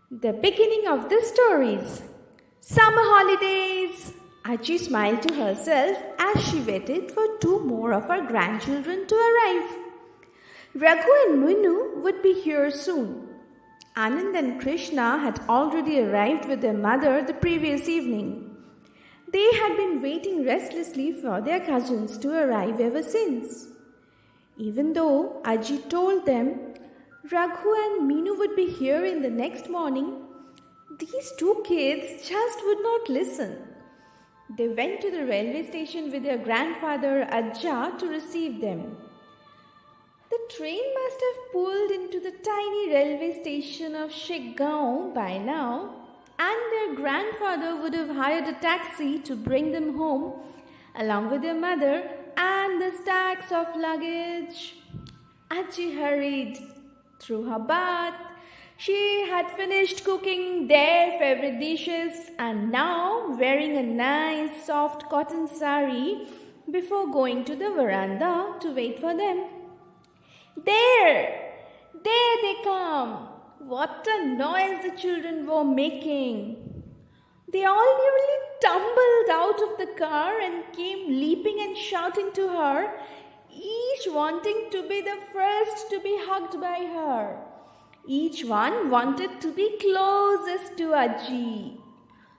The beginning of the stories. Summer holidays. Aji smiled to herself as she waited for two more of her grandchildren to arrive. Raghu and Minu would be here soon. Anand and Krishna had already arrived with their mother the previous evening. They had been waiting restlessly for their cousins to arrive ever since. Even though Aji told them Raghu and Minu would be here in the next morning, these two kids just would not listen. They went to the railway station with their grandfather Ajja to receive them. The train must have pulled into the tiny railway station of Shiggaon by now, and their grandfather would have hired a taxi to bring them home along with their mother and the stacks of luggage. Aji hurried through her bath. She had finished cooking their favorite dishes and now wearing a nice soft cotton sari before going to the veranda to wait for them. There they come. What a noise the children were making. They all nearly tumbled out of the car and came leaping and shouting to her, each wanting to be the first to be hugged by her. Each one wanted to be closest to Aji.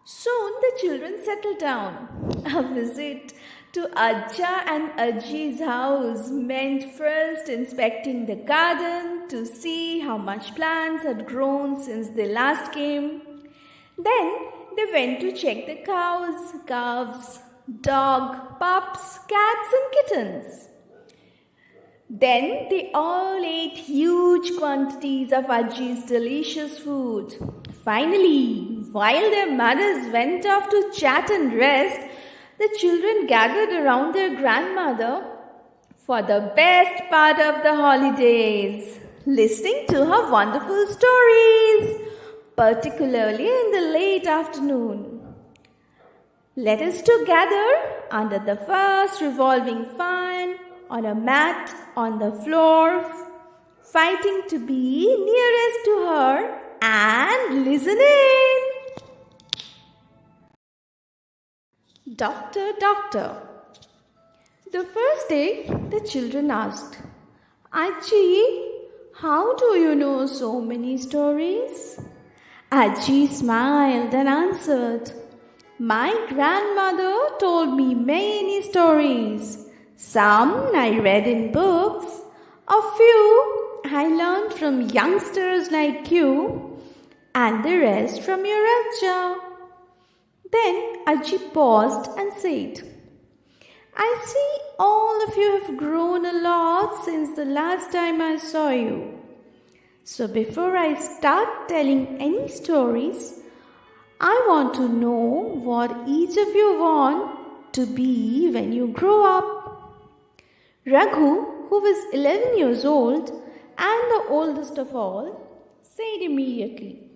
Soon the children settled down. A visit to Ajja and Aji's house meant first inspecting the garden to see how much plants had grown since they last came. Then they went to check the cows, calves, dog, pups, cats and kittens. Then they all ate huge quantities of Aji's delicious food. Finally, while their mothers went off to chat and rest, the children gathered around their grandmother for the best part of the holidays, listening to her wonderful stories, particularly in the late afternoon. Let us two gather under the first revolving fan on a mat on the floor, fighting to be nearest to her and listen in. Doctor. The first day, the children asked, Aji, how do you know so many stories? Aji smiled and answered, my grandmother told me many stories. Some I read in books, a few I learned from youngsters like you, and the rest from your Ajja. Then Aji paused and said, I see all of you have grown a lot since the last time I saw you. So before I start telling any stories, I want to know what each of you want to be when you grow up. Raghu, who was 11 years old and the oldest of all, said immediately,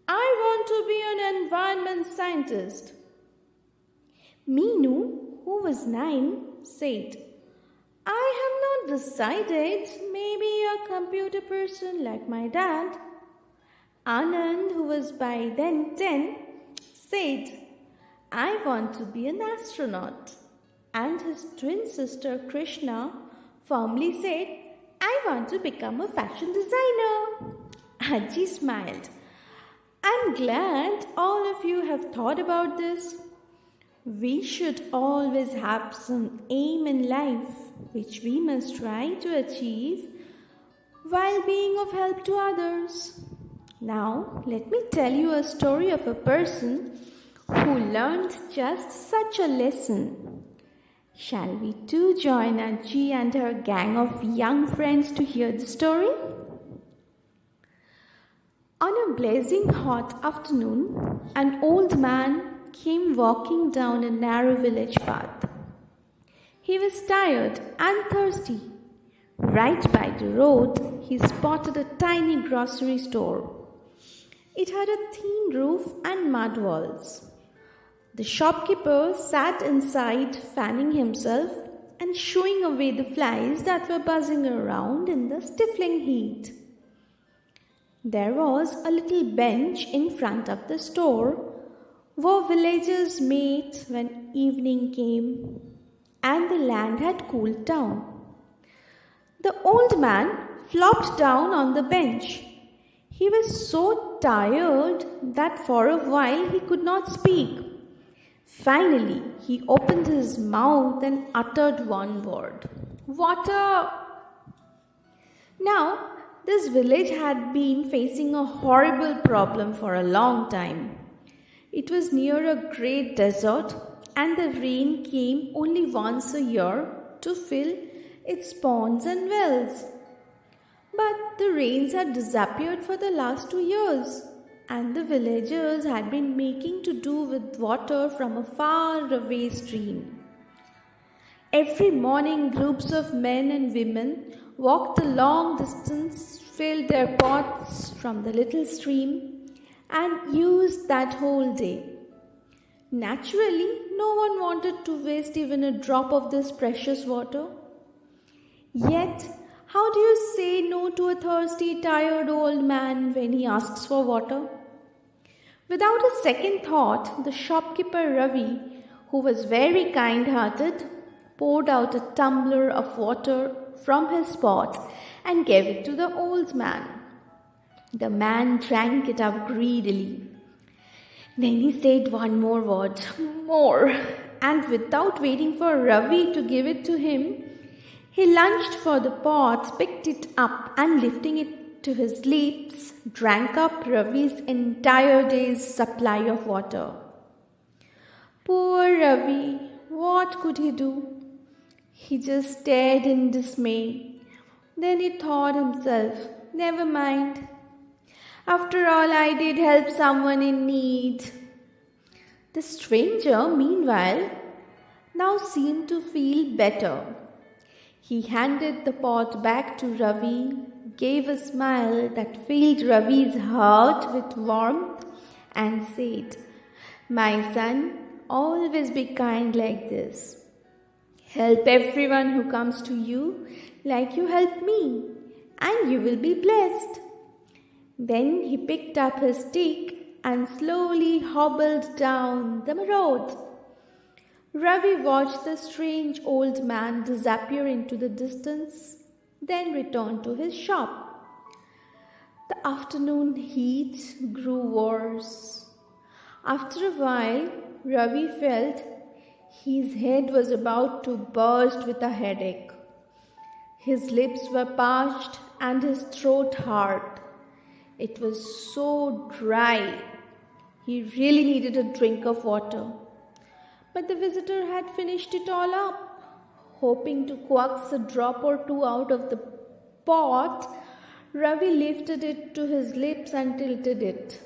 I want to be an environment scientist. Minu, who was 9, said, I have not decided, maybe a computer person like my dad. Anand, who was by then 10, said, I want to be an astronaut. And his twin sister Krishna firmly said, I want to become a fashion designer. Aji smiled. I'm glad all of you have thought about this. We should always have some aim in life which we must try to achieve while being of help to others. Now, let me tell you a story of a person who learned just such a lesson. Shall we too join Aji and her gang of young friends to hear the story? On a blazing hot afternoon, an old man came walking down a narrow village path. He was tired and thirsty. Right by the road, he spotted a tiny grocery store. It had a thin roof and mud walls. The shopkeeper sat inside, fanning himself and shooing away the flies that were buzzing around in the stifling heat. There was a little bench in front of the store where villagers met when evening came and the land had cooled down. The old man flopped down on the bench. He was so tired that for a while he could not speak. Finally, he opened his mouth and uttered one word: "Water!" Now, this village had been facing a horrible problem for a long time. It was near a great desert, and the rain came only once a year to fill its ponds and wells. But the rains had disappeared for the last 2 years, and the villagers had been making to do with water from a far away stream. Every morning, groups of men and women walked a long distance, filled their pots from the little stream, and used that whole day. Naturally, no one wanted to waste even a drop of this precious water. Yet, how do you say no to a thirsty, tired old man when he asks for water? Without a second thought, the shopkeeper Ravi, who was very kind-hearted, poured out a tumbler of water from his pot and gave it to the old man. The man drank it up greedily. Then he said one more word, "More," and without waiting for Ravi to give it to him, he lunged for the pot, picked it up, and lifting it to his lips, drank up Ravi's entire day's supply of water. Poor Ravi, what could he do? He just stared in dismay. Then he thought himself, "Never mind. After all, I did help someone in need." The stranger, meanwhile, now seemed to feel better. He handed the pot back to Ravi, gave a smile that filled Ravi's heart with warmth, and said, "My son, always be kind like this. Help everyone who comes to you like you help me, and you will be blessed." Then he picked up his stick and slowly hobbled down the road. Ravi watched the strange old man disappear into the distance, then returned to his shop. The afternoon heat grew worse. After a while, Ravi felt his head was about to burst with a headache. His lips were parched and his throat hard. It was so dry. He really needed a drink of water. But the visitor had finished it all up. Hoping to coax a drop or two out of the pot, Ravi lifted it to his lips and tilted it.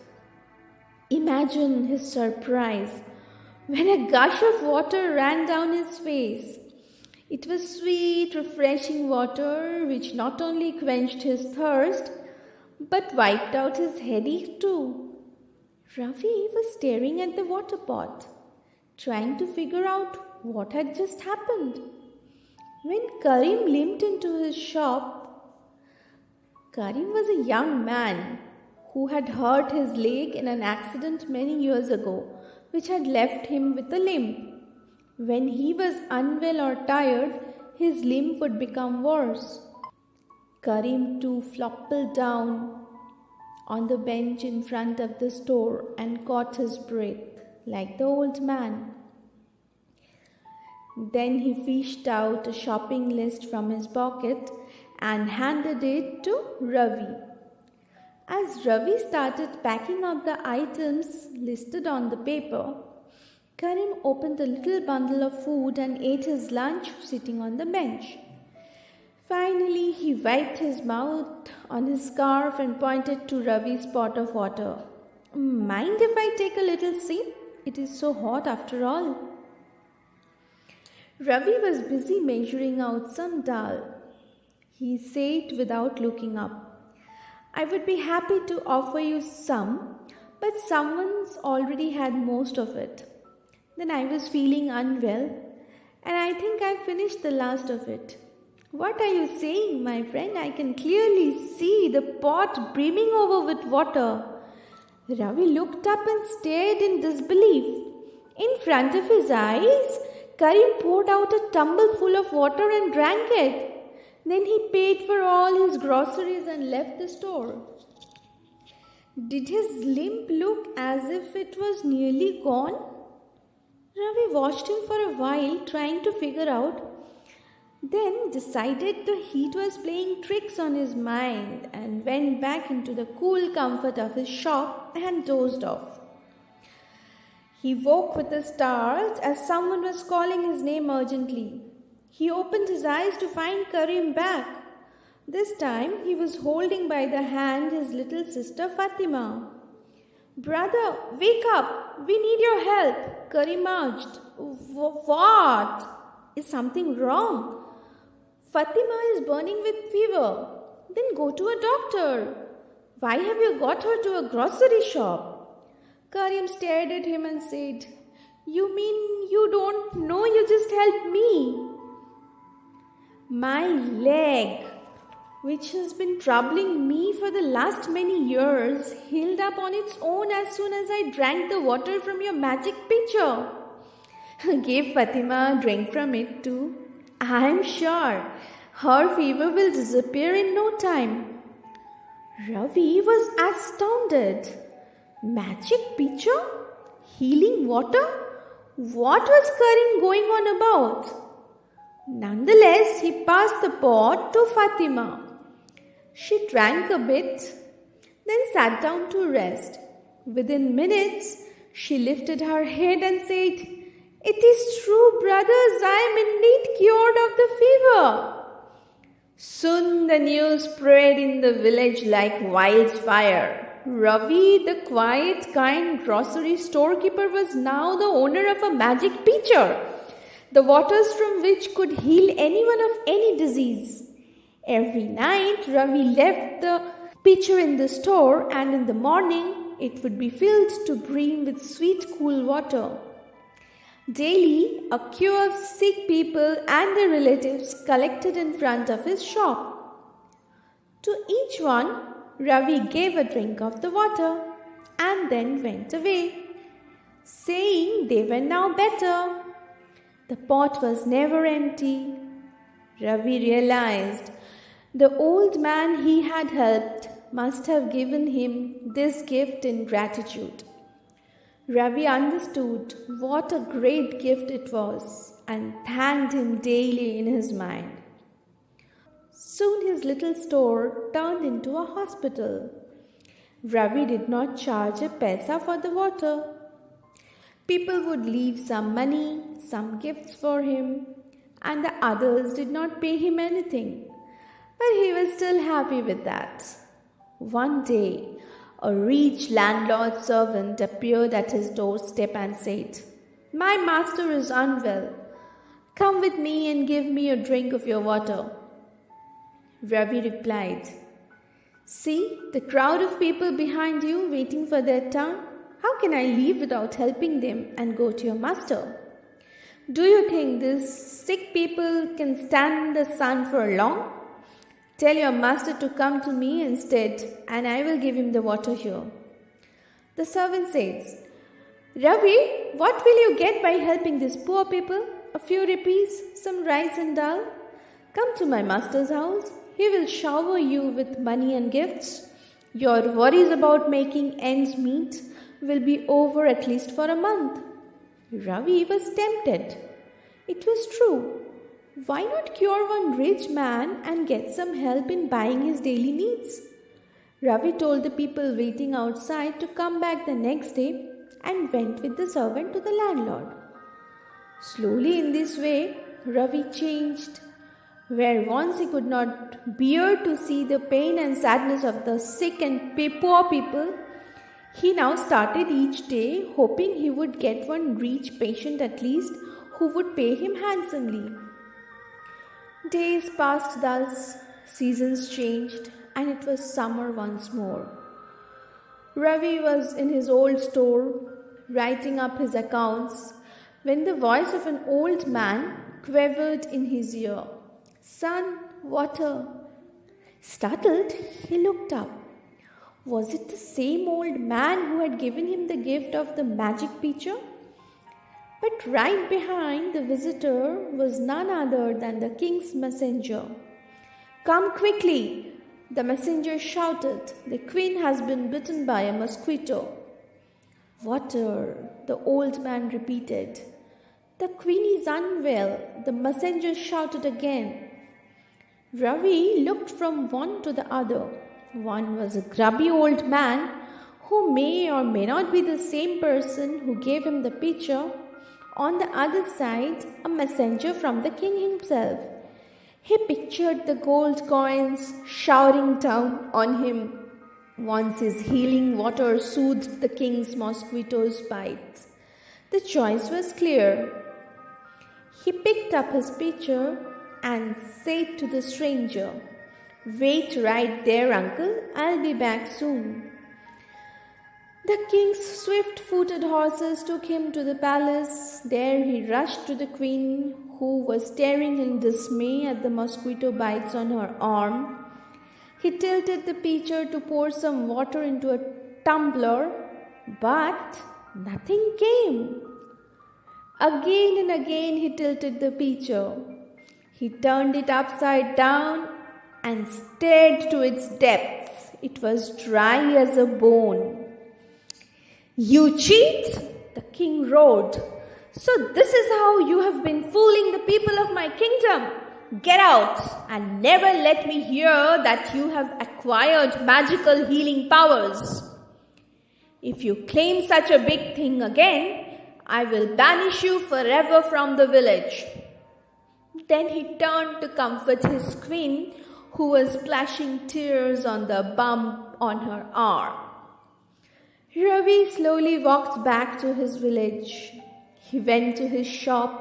Imagine his surprise when a gush of water ran down his face. It was sweet, refreshing water which not only quenched his thirst but wiped out his headache too. Ravi was staring at the water pot, trying to figure out what had just happened. When Karim limped into his shop, Karim was a young man who had hurt his leg in an accident many years ago, which had left him with a limp. When he was unwell or tired, his limp would become worse. Karim too flopped down on the bench in front of the store and caught his breath like the old man. Then he fished out a shopping list from his pocket and handed it to Ravi. As Ravi started packing up the items listed on the paper, Karim opened a little bundle of food and ate his lunch sitting on the bench. Finally, he wiped his mouth on his scarf and pointed to Ravi's pot of water. "Mind if I take a little sip? It is so hot after all." Ravi was busy measuring out some dal. He said without looking up, "I would be happy to offer you some, but someone's already had most of it. Then I was feeling unwell, and I think I finished the last of it. What are you saying, my friend? I can clearly see the pot brimming over with water. Ravi looked up and stared in disbelief. In front of his eyes, Karim poured out a tumble full of water and drank it. Then he paid for all his groceries and left the store. Did his limp look as if it was nearly gone? Ravi watched him for a while, trying to figure out, then decided the heat was playing tricks on his mind and went back into the cool comfort of his shop and dozed off. He woke with a start as someone was calling his name urgently. He opened his eyes to find Karim back. This time he was holding by the hand his little sister Fatima. "Brother, wake up! We need your help!" Karim urged. What? Is something wrong?" "Fatima is burning with fever." "Then go to a doctor." "Why have you got her to a grocery shop?" Karim stared at him and said, "You mean you don't know you just helped me?" "My leg, which has been troubling me for the last many years, healed up on its own as soon as I drank the water from your magic pitcher." "Give Fatima a drink from it too. I am sure her fever will disappear in no time." Ravi was astounded. Magic pitcher? Healing water? What was Karim going on about? Nonetheless, he passed the pot to Fatima. She drank a bit, then sat down to rest. Within minutes, she lifted her head and said, "It is true, brothers, I am indeed cured of the fever." Soon the news spread in the village like wildfire. Ravi, the quiet, kind grocery storekeeper, was now the owner of a magic pitcher, the waters from which could heal anyone of any disease. Every night, Ravi left the pitcher in the store, and in the morning, it would be filled to brim with sweet, cool water. Daily, a queue of sick people and their relatives collected in front of his shop. To each one, Ravi gave a drink of the water and then went away, saying they were now better. The pot was never empty. Ravi realized the old man he had helped must have given him this gift in gratitude. Ravi understood what a great gift it was and thanked him daily in his mind. Soon his little store turned into a hospital. Ravi did not charge a paisa for the water. People would leave some money, some gifts for him, and the others did not pay him anything. But he was still happy with that. One day, a rich landlord's servant appeared at his doorstep and said, "My master is unwell. Come with me and give me a drink of your water." Ravi replied, "See the crowd of people behind you waiting for their turn. How can I leave without helping them and go to your master? Do you think these sick people can stand in the sun for long? Tell your master to come to me instead, and I will give him the water here." The servant says, "Ravi, what will you get by helping these poor people? A few rupees, some rice and dal? Come to my master's house. He will shower you with money and gifts. Your worries about making ends meet will be over at least for a month." Ravi was tempted. It was true. Why not cure one rich man and get some help in buying his daily needs? Ravi told the people waiting outside to come back the next day and went with the servant to the landlord. Slowly in this way, Ravi changed. Where once he could not bear to see the pain and sadness of the sick and poor people, he now started each day hoping he would get one rich patient at least who would pay him handsomely. Days passed thus, seasons changed, and it was summer once more. Ravi was in his old store, writing up his accounts, when the voice of an old man quivered in his ear. "Son, water." Startled, he looked up. Was it the same old man who had given him the gift of the magic pitcher? But right behind the visitor was none other than the king's messenger. "Come quickly," the messenger shouted. "The queen has been bitten by a mosquito." "Water," the old man repeated. "The queen is unwell," the messenger shouted again. Ravi looked from one to the other. One was a grubby old man who may or may not be the same person who gave him the pitcher. On the other side, a messenger from the king himself. He pictured the gold coins showering down on him once his healing water soothed the king's mosquito's bites. The choice was clear. He picked up his pitcher and said to the stranger, "Wait right there, uncle. I'll be back soon." The king's swift-footed horses took him to the palace. There he rushed to the queen, who was staring in dismay at the mosquito bites on her arm. He tilted the pitcher to pour some water into a tumbler, but nothing came. Again and again he tilted the pitcher. He turned it upside down and stared to its depths. It was dry as a bone. "You cheat!" the king roared. "So this is how you have been fooling the people of my kingdom? Get out and never let me hear that you have acquired magical healing powers. If you claim such a big thing again, I will banish you forever from the village." Then he turned to comfort his queen, who was splashing tears on the bump on her arm. Ravi slowly walked back to his village. He went to his shop.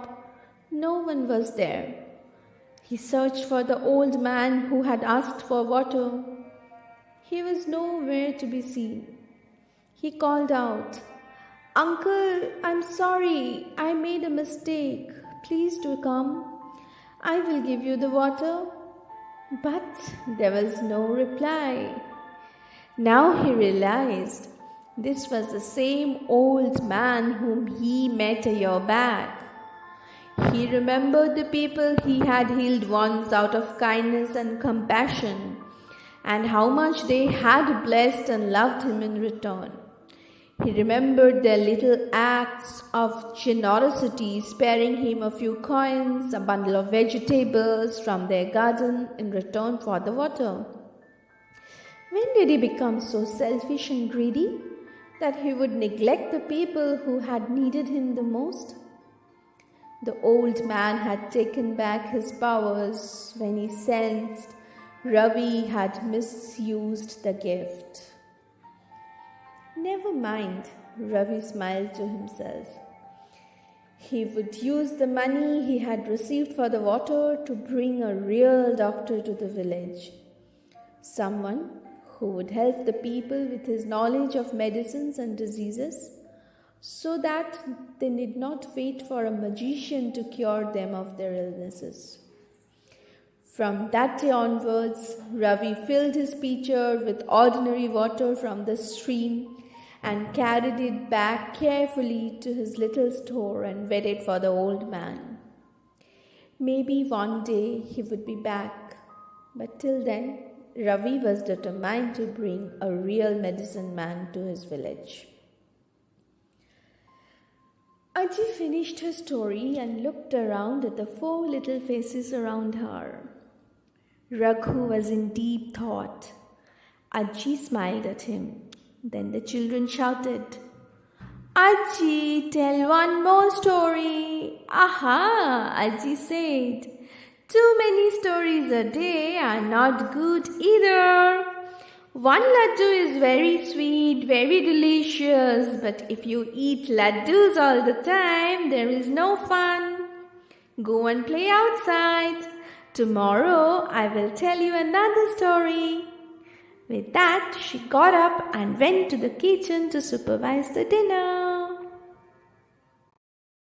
No one was there. He searched for the old man who had asked for water. He was nowhere to be seen. He called out, "Uncle, I'm sorry. I made a mistake. Please do come. I will give you the water." But there was no reply. Now he realized this was the same old man whom he met a year back. He remembered the people he had healed once out of kindness and compassion, and how much they had blessed and loved him in return. He remembered their little acts of generosity, sparing him a few coins, a bundle of vegetables from their garden in return for the water. When did he become so selfish and greedy that he would neglect the people who had needed him the most? The old man had taken back his powers when he sensed Ravi had misused the gift. Never mind, Ravi smiled to himself. He would use the money he had received for the water to bring a real doctor to the village. Someone who would help the people with his knowledge of medicines and diseases, so that they need not wait for a magician to cure them of their illnesses. From that day onwards, Ravi filled his pitcher with ordinary water from the stream and carried it back carefully to his little store and waited for the old man. Maybe one day he would be back, but till then, Ravi was determined to bring a real medicine man to his village. Aji finished her story and looked around at the 4 little faces around her. Raghu was in deep thought. Aji smiled at him. Then the children shouted, "Aji, tell one more story." "Aha," Aji said. "Too many stories a day are not good either. One laddu is very sweet, very delicious, but if you eat laddus all the time, there is no fun. Go and play outside. Tomorrow I will tell you another story." With that, she got up and went to the kitchen to supervise the dinner.